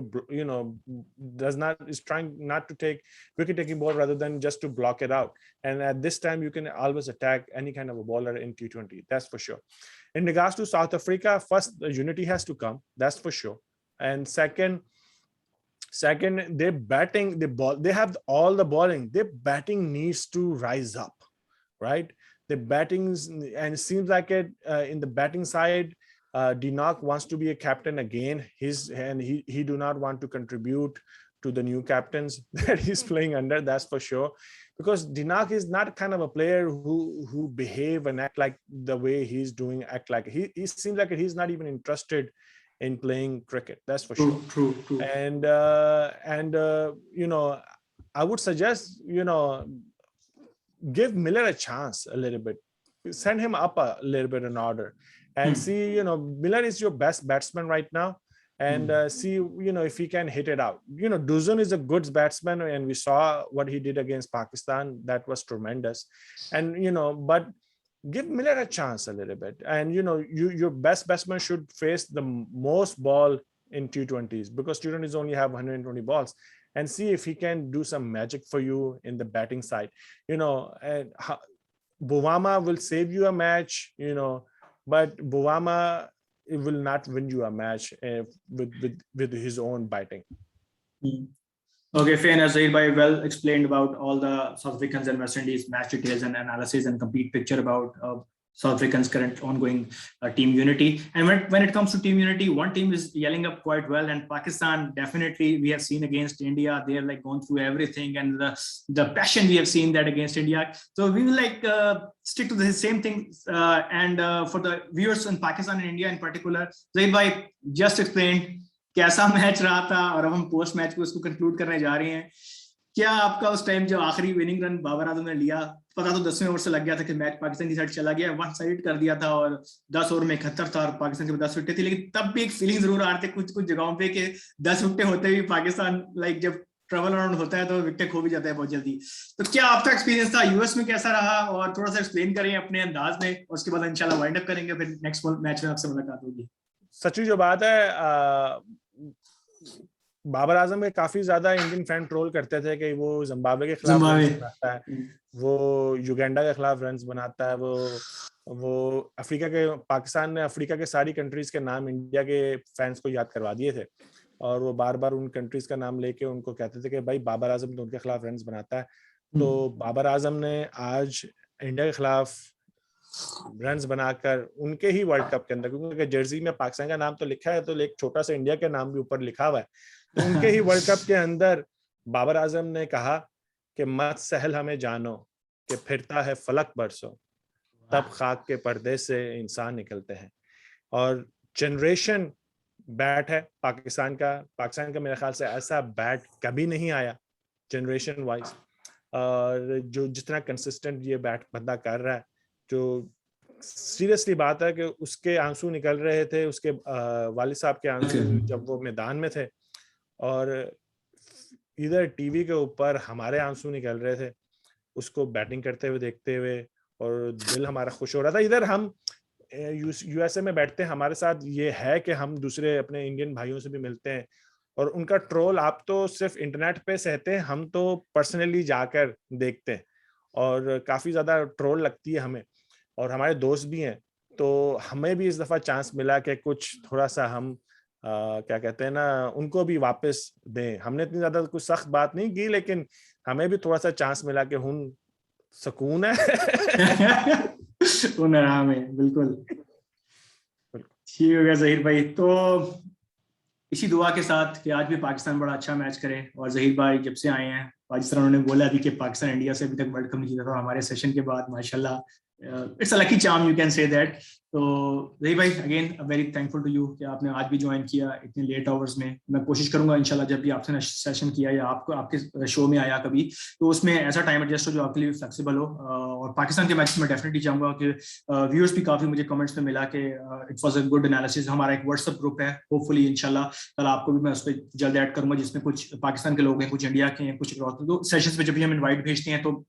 is trying not to take wicket taking ball rather than just to block it out. And at this time you can always attack any kind of a bowler in T20, that's for sure. In regards to South Africa, first the unity has to come, that's for sure. And second their batting, they have all the bowling, their batting needs to rise up, right? The battings, and it seems like it in the batting side, De Kock wants to be a captain again. He do not want to contribute to the new captains that he's playing under, that's for sure. Because De Kock is not kind of a player who behave and act like the way he's doing, he seems like he's not even interested in playing cricket, that's for sure. True. And I would suggest, give Miller a chance a little bit, send him up a little bit in order, and see, Miller is your best batsman right now, and see, if he can hit it out. Duzan is a good batsman, and we saw what he did against Pakistan. That was tremendous. And, but give Miller a chance a little bit. And, your best batsman should face the most ball in T20s, because T20s only have 120 balls. And see if he can do some magic for you in the batting side. And Buvama will save you a match, but Buvama will not win you a match with his own batting. Okay, fair enough, Zahir bhai. Well explained about all the South Africans and West Indies match details and analysis and complete picture about South Africa's current ongoing team unity. And when it comes to team unity, one team is yelling up quite well, and Pakistan definitely, we have seen against India, they're like going through everything, and the passion we have seen that against India. So we will stick to the same thing. And for the viewers in Pakistan and India in particular, Zahir bhai just explained कैसा match रहा था, और अब हम post match को उसको conclude करने जा रहे हैं. क्या आपका उस टाइम जो आखिरी विनिंग रन बाबर आजम ने लिया, पता तो 10वें ओवर से लग गया था कि मैच पाकिस्तान की साइड चला गया, वन साइड कर दिया था, और 10 ओवर में 71 था और पाकिस्तान के 10 विकेट थी, लेकिन तब भी एक फीलिंग जरूर आ रही थी कुछ जगहों पे कि 10 विकेट होते हुए पाकिस्तान जब ट्रैवल अराउंड होता है तो विकेट खो भी जाता है बहुत जल्दी। तो क्या आपका एक्सपीरियंस था यूएस में, कैसा रहा, और थोड़ा सा एक्सप्लेन करें अपने अंदाज में, और उसके बाद इंशाल्लाह वाइंड अप करेंगे, फिर नेक्स्ट मैच में आपसे मुलाकात होगी। सच्ची जो बात है, बाबर आजम के काफी ज्यादा इंडियन फैन ट्रोल करते थे कि वो जिम्बाब्वे के खिलाफ रन बनाता है, वो युगांडा के खिलाफ रन बनाता है, वो अफ्रीका के, पाकिस्तान ने अफ्रीका के सारी कंट्रीज के नाम इंडिया के फैंस को याद करवा दिए थे, और वो बार बार उन कंट्रीज का नाम लेके उनको कहते थे कि भाई बाबर आजम तो उनके खिलाफ रन बनाता है। तो बाबर आजम ने आज इंडिया के खिलाफ रन्स बनाकर उनके ही वर्ल्ड कप के अंदर, क्योंकि जर्सी में पाकिस्तान का नाम तो लिखा है, तो एक छोटा सा इंडिया का नाम भी ऊपर लिखा हुआ है, तो उनके ही वर्ल्ड कप के अंदर बाबर आजम ने कहा कि मत सहल हमें जानो कि फिरता है फलक बरसों, तब खाक के पर्दे से इंसान निकलते हैं। और जनरेशन बैट है पाकिस्तान का मेरे ख्याल से ऐसा बैट कभी नहीं आया जनरेशन वाइज, और जो जितना कंसिस्टेंट ये बैट बंदा कर रहा है, जो सीरियसली बात है कि उसके आंसू निकल रहे थे, उसके वालिद साहब के आंसू जब वो मैदान में थे, और इधर टीवी के ऊपर हमारे आंसू निकल रहे थे उसको बैटिंग करते हुए देखते हुए, और दिल हमारा खुश हो रहा था। इधर हम यूएसए में बैठते हैं, हमारे साथ ये है कि हम दूसरे अपने इंडियन भाइयों से भी मिलते हैं, और उनका ट्रोल आप तो सिर्फ इंटरनेट पे सहते हैं, हम तो पर्सनली जाकर देखते हैं, और काफी ज्यादा ट्रोल लगती है हमें, और हमारे दोस्त भी हैं, तो हमें भी इस दफा चांस मिला कि कुछ थोड़ा सा हम क्या कहते हैं ना, उनको भी वापस दें। हमने इतनी ज्यादा कुछ सख्त बात नहीं की, लेकिन हमें भी थोड़ा सा चांस मिला कि हुन सुकून है। उन आराम है, बिल्कुल ठीक हो गया जहीर भाई। तो इसी दुआ के साथ कि आज भी पाकिस्तान बड़ा अच्छा मैच करे, और जहीर भाई जब से आए हैं, जिस तरह उन्होंने बोला अभी कि पाकिस्तान इंडिया से अभी तक वर्ल्ड कप नहीं जीता था, हमारे सेशन के बाद माशाल्लाह it's a lucky charm, you can say that. तो जहीर भाई again very thankful to you कि आपने आज भी ज्वाइन किया इतने लेट आवर्स में। मैं कोशिश करूंगा इंशाल्लाह जब भी आपसे सेशन किया या आपको आपके शो में आया कभी, तो उसमें ऐसा टाइम एडजस्ट हो जो आपके लिए फ्लेक्सिबल हो। और पाकिस्तान के मैच में डेफिनेटली चाहूंगा कि व्यूअर्स भी काफी मुझे कमेंट्स में मिला कि it was a good analysis. हमारा एक व्हाट्सएप ग्रुप है, होपफुली इंशाल्लाह कल आपको भी मैं उस पर जल्द ऐड करूंगा, जिसमें कुछ पाकिस्तान के लोग हैं, कुछ इंडिया के हैं, कुछ तो सेशंस में जब भी हम इनवाइट भेजते हैं तो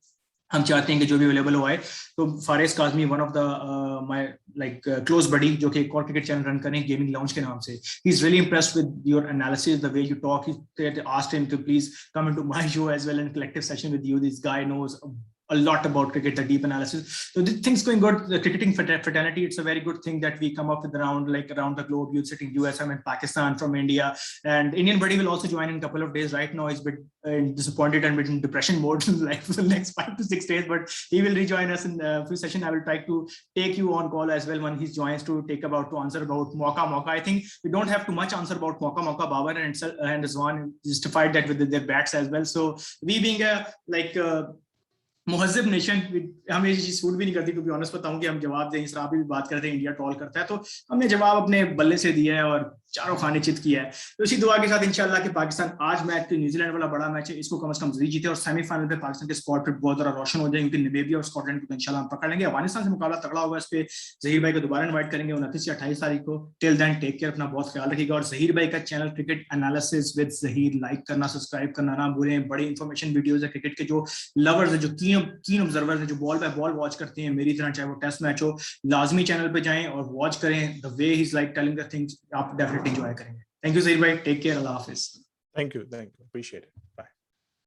हम चाहते हैं कि जो भी अवेलेबल हो आए। तो Faris Kazmi one of the my like close buddy, जो कि एक और क्रिकेट चैनल रन करें गेमिंग लाउंज के नाम से, he is really impressed with your analysis, the way you talk. He asked him to please come into my show as well and collective session with you. This guy knows a lot about cricket, the deep analysis. So the things going good, the cricketing fraternity, it's a very good thing that we come up with around the globe. You're sitting USM and Pakistan from India, and Indian buddy will also join in a couple of days. Right now he's a bit disappointed and bit in depression mode like for the next 5 to 6 days, but he will rejoin us in the few session. I will try to take you on call as well when he joins to answer about Mauka. I think we don't have too much answer about Mauka. Babar and Rizwan justified that with their bats as well. So we being a मुहज़्ज़िब nation, हमें ये चीज suit भी नहीं करती, to be honest बताऊं कि हम जवाब दें। इसराब भी बात करते हैं, इंडिया ट्रोल करता है, तो हमने जवाब अपने बल्ले से दिया है और चारों खाने चित किया है। तो इसी दुआ के साथ इंशाल्लाह कि पाकिस्तान आज मैच तो न्यूजीलैंड वाला बड़ा मैच है, इसको कम से कम जरूर जीते और सेमीफाइनल पे पाकिस्तान के स्पॉट पे बहुत ज्यादा रोशन हो जाए, क्योंकि नामीबिया और स्कॉटलैंड को तो इंशाल्लाह हम पकड़ लेंगे। अफगानिस्तान से मुकाबला तगड़ा होगा, इस पे जहीर भाई को दोबारा इनवाइट करेंगे 29 या 28 तारीख को। टिल देन टेक केयर, अपना बहुत ख्याल रखिएगा। और जहीर भाई का channel cricket analysis with Zaheer like करना, सब्सक्राइब करना ना भूलें। बड़ी इंफॉर्मेशन वीडियोज है क्रिकेट के, जो लवर्स है, जो कीन ऑब्जर्वर है, जो बॉल बाय बॉल वॉच करते हैं मेरी तरह, चाहे वो टेस्ट मैच हो, लाजमी चैनल पे जाएं और वॉच करें। The way he is like telling the things, आप डेफिनेटली एंजॉय करेंगे। Thank you, Zahir bhai. Take care. Allah Hafiz. Thank you. Appreciate it. Bye.